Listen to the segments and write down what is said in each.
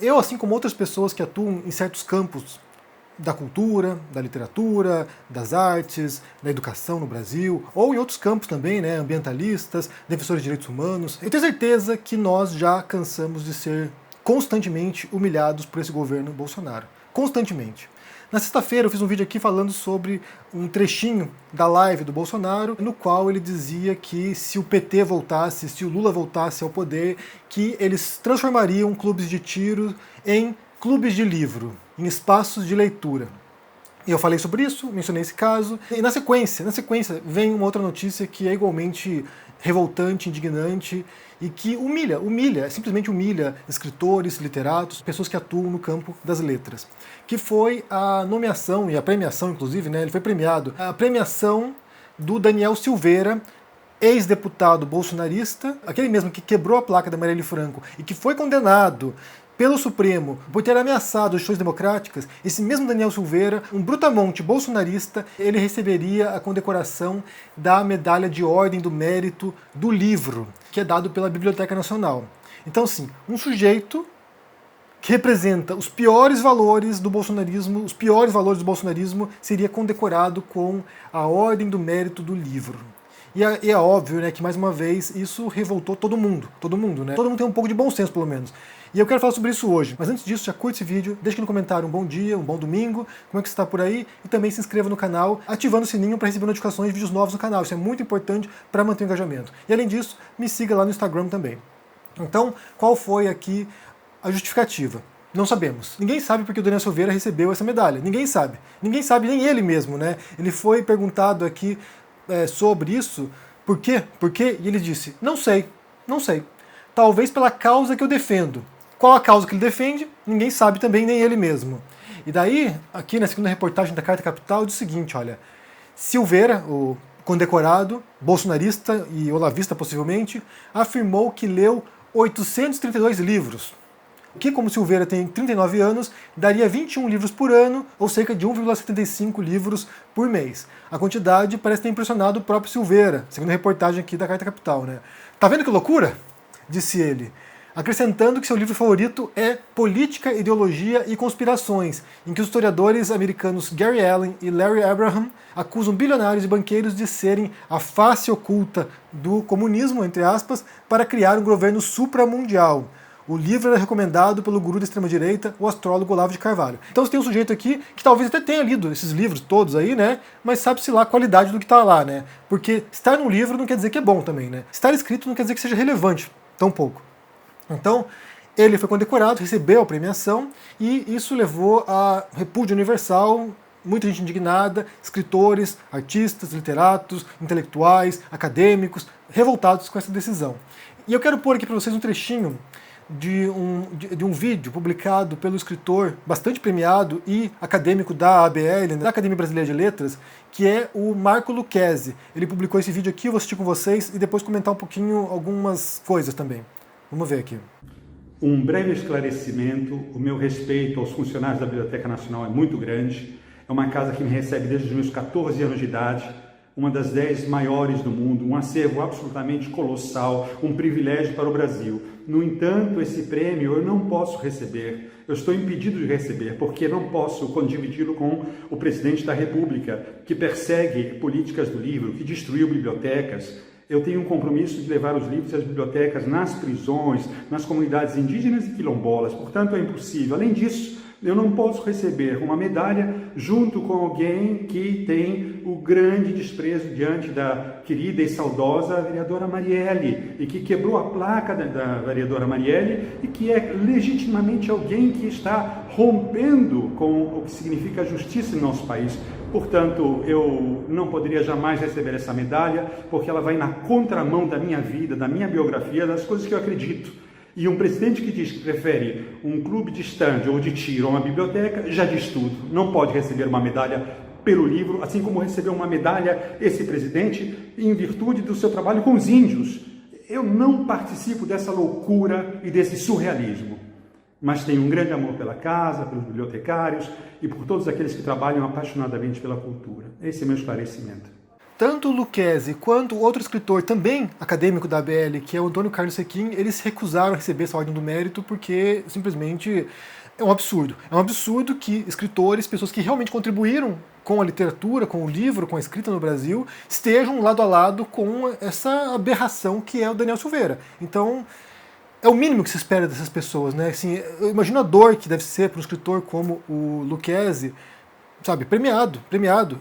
Eu, assim como outras pessoas que atuam em certos campos da cultura, da literatura, das artes, da educação no Brasil, ou em outros campos também, né, ambientalistas, defensores de direitos humanos, eu tenho certeza que nós já cansamos de ser constantemente humilhados por esse governo Bolsonaro. Constantemente. Na sexta-feira eu fiz um vídeo aqui falando sobre um trechinho da live do Bolsonaro, no qual ele dizia que se o PT voltasse, se o Lula voltasse ao poder, que eles transformariam clubes de tiro em clubes de livro, em espaços de leitura. E eu falei sobre isso, mencionei esse caso, e na sequência vem uma outra notícia que é igualmente revoltante, indignante, e que simplesmente humilha escritores, literatos, pessoas que atuam no campo das letras. Que foi a nomeação, e a premiação inclusive, né, ele foi premiado, a premiação do Daniel Silveira, ex-deputado bolsonarista, aquele mesmo que quebrou a placa da Marielle Franco e que foi condenado pelo Supremo por ter ameaçado as instituições democráticas. Esse mesmo Daniel Silveira, um brutamonte bolsonarista, ele receberia a condecoração da Medalha de Ordem do Mérito do Livro, que é dado pela Biblioteca Nacional. Então, sim, um sujeito que representa os piores valores do bolsonarismo, seria condecorado com a Ordem do Mérito do Livro. E é óbvio, né, que mais uma vez isso revoltou todo mundo, né? Todo mundo tem um pouco de bom senso, pelo menos. E eu quero falar sobre isso hoje. Mas antes disso, já curte esse vídeo, deixa aqui no comentário um bom dia, um bom domingo, como é que você está por aí, e também se inscreva no canal, ativando o sininho para receber notificações de vídeos novos no canal. Isso é muito importante para manter o engajamento. E além disso, me siga lá no Instagram também. Então, qual foi aqui a justificativa? Não sabemos. Ninguém sabe porque o Daniel Silveira recebeu essa medalha. Ninguém sabe. Ninguém sabe, nem ele mesmo, né? Ele foi perguntado aqui sobre isso, por quê? E ele disse, não sei. Talvez pela causa que eu defendo. Qual a causa que ele defende? Ninguém sabe também, nem ele mesmo. E daí, aqui na segunda reportagem da Carta Capital, diz o seguinte, olha, Silveira, o condecorado, bolsonarista e olavista possivelmente, afirmou que leu 832 livros. O que, como Silveira tem 39 anos, daria 21 livros por ano, ou cerca de 1,75 livros por mês. A quantidade parece ter impressionado o próprio Silveira, segundo a reportagem aqui da Carta Capital, né? Tá vendo que loucura? Disse ele. Acrescentando que seu livro favorito é Política, Ideologia e Conspirações, em que os historiadores americanos Gary Allen e Larry Abraham acusam bilionários e banqueiros de serem a face oculta do comunismo, entre aspas, para criar um governo supramundial. O livro era recomendado pelo guru da extrema-direita, o astrólogo Olavo de Carvalho. Então você tem um sujeito aqui que talvez até tenha lido esses livros todos aí, né? Mas sabe-se lá a qualidade do que está lá, né? Porque estar num livro não quer dizer que é bom também, né? Estar escrito não quer dizer que seja relevante, tão pouco. Então, ele foi condecorado, recebeu a premiação, e isso levou a repúdio universal, muita gente indignada, escritores, artistas, literatos, intelectuais, acadêmicos, revoltados com essa decisão. E eu quero pôr aqui para vocês um trechinho de um vídeo publicado pelo escritor bastante premiado e acadêmico da ABL, da Academia Brasileira de Letras, que é o Marco Lucchesi. Ele publicou esse vídeo aqui, eu vou assistir com vocês e depois comentar um pouquinho algumas coisas também. Vamos ver aqui. Um breve esclarecimento, o meu respeito aos funcionários da Biblioteca Nacional é muito grande. É uma casa que me recebe desde os meus 14 anos de idade, uma das 10 maiores do mundo, um acervo absolutamente colossal, um privilégio para o Brasil. No entanto, esse prêmio eu não posso receber, eu estou impedido de receber, porque não posso dividi-lo com o presidente da República, que persegue políticas do livro, que destruiu bibliotecas. Eu tenho um compromisso de levar os livros e as bibliotecas nas prisões, nas comunidades indígenas e quilombolas, portanto é impossível. Além disso, eu não posso receber uma medalha junto com alguém que tem o grande desprezo diante da querida e saudosa vereadora Marielle, e que quebrou a placa da vereadora Marielle, e que é legitimamente alguém que está rompendo com o que significa a justiça no nosso país. Portanto, eu não poderia jamais receber essa medalha, porque ela vai na contramão da minha vida, da minha biografia, das coisas que eu acredito. E um presidente que diz que prefere um clube de stand ou de tiro a uma biblioteca, já diz tudo. Não pode receber uma medalha pelo livro, assim como recebeu uma medalha esse presidente em virtude do seu trabalho com os índios. Eu não participo dessa loucura e desse surrealismo, mas tenho um grande amor pela casa, pelos bibliotecários e por todos aqueles que trabalham apaixonadamente pela cultura. Esse é meu esclarecimento. Tanto o Lucchesi quanto outro escritor, também acadêmico da ABL, que é o Antônio Carlos Sequin, eles se recusaram a receber essa Ordem do Mérito porque simplesmente é um absurdo. É um absurdo que escritores, pessoas que realmente contribuíram com a literatura, com o livro, com a escrita no Brasil, estejam lado a lado com essa aberração que é o Daniel Silveira. Então, é o mínimo que se espera dessas pessoas, né? Assim, eu imagino a dor que deve ser para um escritor como o Lucchesi, sabe, premiado,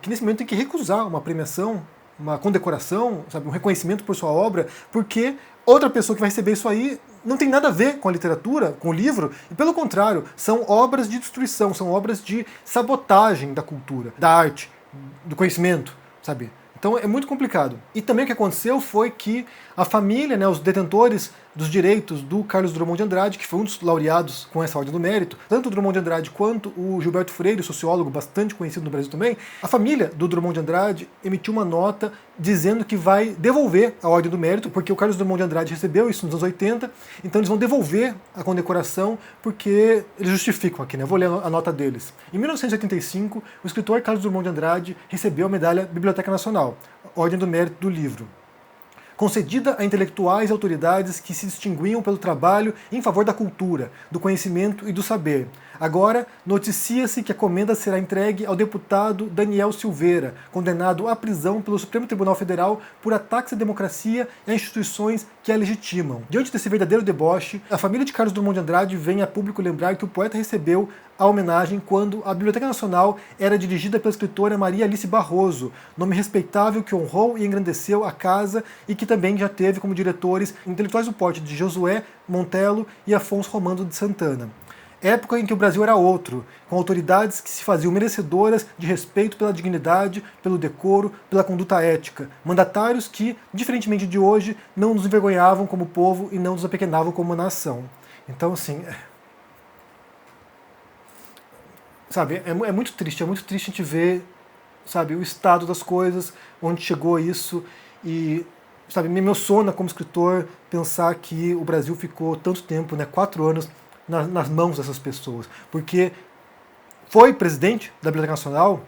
que nesse momento tem que recusar uma premiação, uma condecoração, sabe, um reconhecimento por sua obra, porque outra pessoa que vai receber isso aí não tem nada a ver com a literatura, com o livro, e pelo contrário, são obras de destruição, são obras de sabotagem da cultura, da arte, do conhecimento, sabe? Então é muito complicado. E também o que aconteceu foi que a família, né, os detentores dos direitos do Carlos Drummond de Andrade, que foi um dos laureados com essa Ordem do Mérito, tanto o Drummond de Andrade quanto o Gilberto Freire, sociólogo bastante conhecido no Brasil também, a família do Drummond de Andrade emitiu uma nota dizendo que vai devolver a Ordem do Mérito, porque o Carlos Drummond de Andrade recebeu isso nos anos 80, então eles vão devolver a condecoração porque eles justificam aqui, né? Vou ler a nota deles. Em 1985, o escritor Carlos Drummond de Andrade recebeu a medalha Biblioteca Nacional, Ordem do Mérito do Livro, concedida a intelectuais e autoridades que se distinguiam pelo trabalho em favor da cultura, do conhecimento e do saber. Agora, noticia-se que a comenda será entregue ao deputado Daniel Silveira, condenado à prisão pelo Supremo Tribunal Federal por ataques à democracia e a instituições que a legitimam. Diante desse verdadeiro deboche, a família de Carlos Drummond de Andrade vem a público lembrar que o poeta recebeu a homenagem quando a Biblioteca Nacional era dirigida pela escritora Maria Alice Barroso, nome respeitável que honrou e engrandeceu a casa e que também já teve como diretores intelectuais do porte de Josué Montello e Afonso Romano de Santana. Época em que o Brasil era outro, com autoridades que se faziam merecedoras de respeito pela dignidade, pelo decoro, pela conduta ética. Mandatários que, diferentemente de hoje, não nos envergonhavam como povo e não nos apequenavam como nação. Então, assim, sabe, é muito triste a gente ver, sabe, o estado das coisas, onde chegou isso, e, sabe, me emociona como escritor pensar que o Brasil ficou tanto tempo, né, 4 anos, nas mãos dessas pessoas, porque foi presidente da Biblioteca Nacional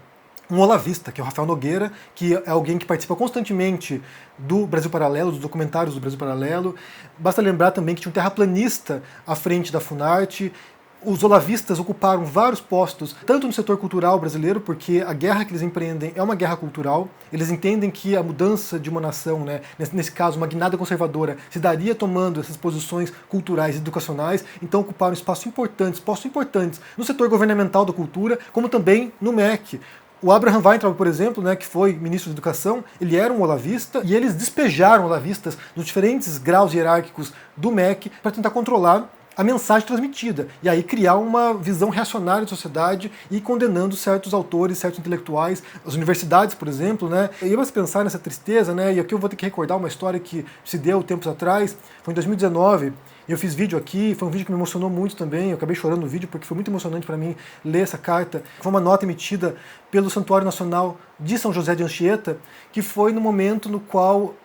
um olavista, que é o Rafael Nogueira, que é alguém que participa constantemente do Brasil Paralelo, dos documentários do Brasil Paralelo. Basta lembrar também que tinha um terraplanista à frente da Funarte. Os olavistas ocuparam vários postos, tanto no setor cultural brasileiro, porque a guerra que eles empreendem é uma guerra cultural. Eles entendem que a mudança de uma nação, né, nesse caso uma guinada conservadora, se daria tomando essas posições culturais e educacionais, então ocuparam postos importantes no setor governamental da cultura, como também no MEC. O Abraham Weintraub, por exemplo, né, que foi ministro da Educação, ele era um olavista e eles despejaram olavistas nos diferentes graus hierárquicos do MEC para tentar controlar a mensagem transmitida, e aí criar uma visão reacionária da sociedade e condenando certos autores, certos intelectuais, as universidades, por exemplo, né? E você pensar nessa tristeza, né? E aqui eu vou ter que recordar uma história que se deu tempos atrás, foi em 2019, eu fiz vídeo aqui, foi um vídeo que me emocionou muito também, eu acabei chorando no vídeo porque foi muito emocionante para mim ler essa carta. Foi uma nota emitida pelo Santuário Nacional de São José de Anchieta, que foi no momento no qual,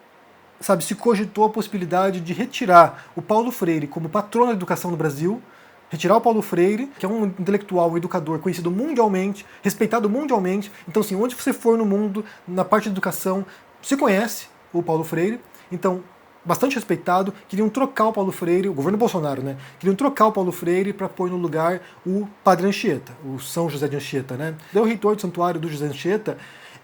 sabe, se cogitou a possibilidade de retirar o Paulo Freire como patrono da educação no Brasil, retirar o Paulo Freire, que é um intelectual, um educador conhecido mundialmente, respeitado mundialmente. Então, assim, onde você for no mundo, na parte de educação, se conhece o Paulo Freire. Então, bastante respeitado, queriam trocar o Paulo Freire, o governo Bolsonaro, né? Queriam trocar o Paulo Freire para pôr no lugar o Padre Anchieta, o São José de Anchieta, né? Daí o reitor do santuário do José Anchieta,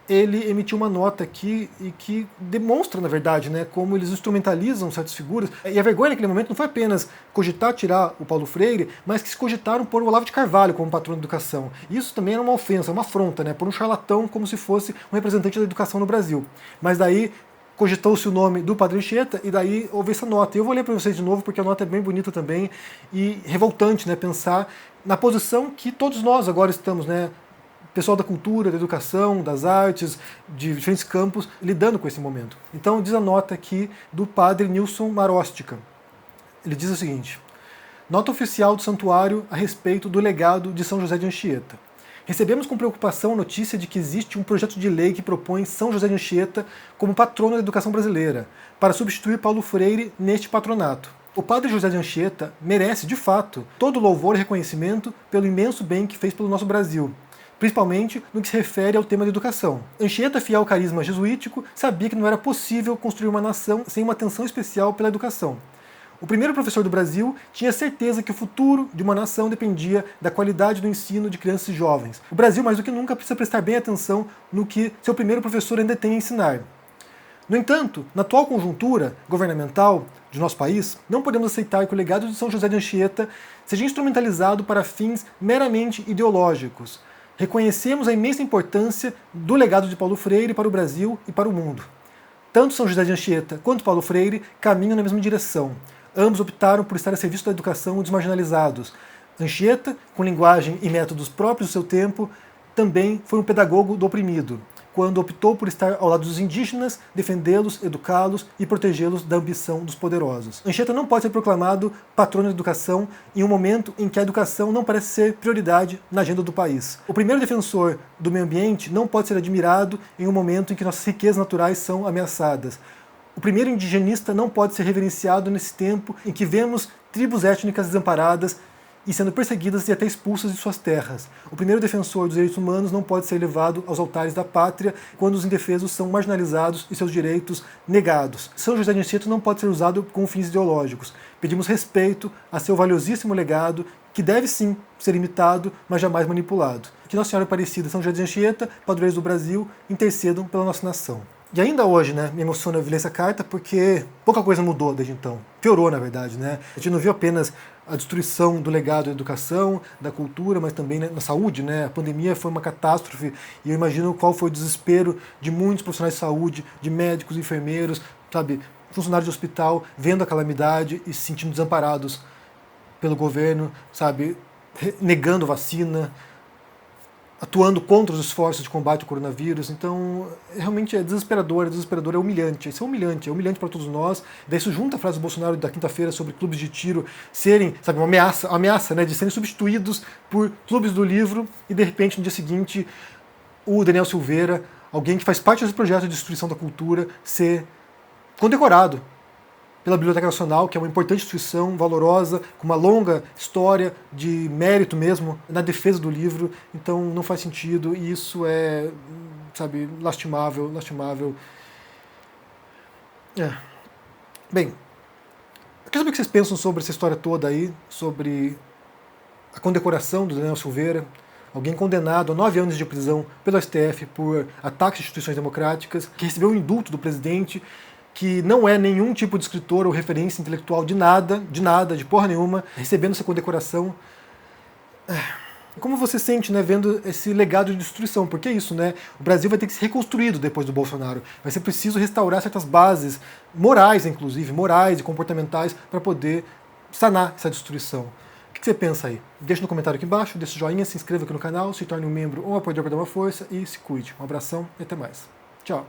ele emitiu uma nota aqui e que demonstra, na verdade, né, como eles instrumentalizam certas figuras. E a vergonha naquele momento não foi apenas cogitar tirar o Paulo Freire, mas que se cogitaram pôr o Olavo de Carvalho como patrono da educação. Isso também era uma ofensa, uma afronta, né, por um charlatão como se fosse um representante da educação no Brasil. Mas daí cogitou-se o nome do Padre Anchieta e daí houve essa nota. Eu vou ler para vocês de novo porque a nota é bem bonita também e revoltante, né, pensar na posição que todos nós agora estamos, né, pessoal da cultura, da educação, das artes, de diferentes campos, lidando com esse momento. Então diz a nota aqui do padre Nilson Marostica. Ele diz o seguinte: nota oficial do santuário a respeito do legado de São José de Anchieta. Recebemos com preocupação a notícia de que existe um projeto de lei que propõe São José de Anchieta como patrono da educação brasileira, para substituir Paulo Freire neste patronato. O padre José de Anchieta merece, de fato, todo o louvor e reconhecimento pelo imenso bem que fez pelo nosso Brasil. principalmente no que se refere ao tema da educação. Anchieta, fiel ao carisma jesuítico, sabia que não era possível construir uma nação sem uma atenção especial pela educação. O primeiro professor do Brasil tinha certeza que o futuro de uma nação dependia da qualidade do ensino de crianças e jovens. O Brasil, mais do que nunca, precisa prestar bem atenção no que seu primeiro professor ainda tem a ensinar. No entanto, na atual conjuntura governamental de nosso país, não podemos aceitar que o legado de São José de Anchieta seja instrumentalizado para fins meramente ideológicos. Reconhecemos a imensa importância do legado de Paulo Freire para o Brasil e para o mundo. Tanto São José de Anchieta quanto Paulo Freire caminham na mesma direção. Ambos optaram por estar a serviço da educação dos marginalizados. Anchieta, com linguagem e métodos próprios do seu tempo, também foi um pedagogo do oprimido, quando optou por estar ao lado dos indígenas, defendê-los, educá-los e protegê-los da ambição dos poderosos. Anchieta não pode ser proclamado patrono da educação em um momento em que a educação não parece ser prioridade na agenda do país. O primeiro defensor do meio ambiente não pode ser admirado em um momento em que nossas riquezas naturais são ameaçadas. O primeiro indigenista não pode ser reverenciado nesse tempo em que vemos tribos étnicas desamparadas e sendo perseguidas e até expulsas de suas terras. O primeiro defensor dos direitos humanos não pode ser levado aos altares da pátria quando os indefesos são marginalizados e seus direitos negados. São José de Anchieta não pode ser usado com fins ideológicos. Pedimos respeito a seu valiosíssimo legado, que deve sim ser imitado, mas jamais manipulado. Que Nossa Senhora Aparecida, São José de Anchieta, padroeiros do Brasil, intercedam pela nossa nação. E ainda hoje, né, me emociona ler essa carta porque pouca coisa mudou desde então. Piorou, na verdade, né? A gente não viu apenas a destruição do legado da educação, da cultura, mas também, né, na saúde, né? A pandemia foi uma catástrofe e eu imagino qual foi o desespero de muitos profissionais de saúde, de médicos, enfermeiros, sabe, funcionários de hospital, vendo a calamidade e se sentindo desamparados pelo governo, sabe, negando vacina, atuando contra os esforços de combate ao coronavírus. Então, realmente é desesperador, é humilhante. Isso é humilhante para todos nós. Daí isso junta a frase do Bolsonaro da quinta-feira sobre clubes de tiro serem, sabe, uma ameaça, né, de serem substituídos por clubes do livro, e de repente, no dia seguinte, o Daniel Silveira, alguém que faz parte desse projeto de destruição da cultura, ser condecorado pela Biblioteca Nacional, que é uma importante instituição, valorosa, com uma longa história de mérito mesmo na defesa do livro. Então não faz sentido, e isso é, sabe, lastimável. Bem, eu quero saber o que vocês pensam sobre essa história toda aí, sobre a condecoração do Daniel Silveira, alguém condenado a 9 anos de prisão pelo STF por ataques a instituições democráticas, que recebeu um indulto do presidente, que não é nenhum tipo de escritor ou referência intelectual de nada, de porra nenhuma, recebendo essa condecoração. Como você sente, né, vendo esse legado de destruição? Porque é isso, né? O Brasil vai ter que ser reconstruído depois do Bolsonaro. Vai ser preciso restaurar certas bases morais, inclusive, morais e comportamentais, para poder sanar essa destruição. O que você pensa aí? Deixa no comentário aqui embaixo, deixa o joinha, se inscreva aqui no canal, se torne um membro ou um apoiador para dar uma força e se cuide. Um abração e até mais. Tchau!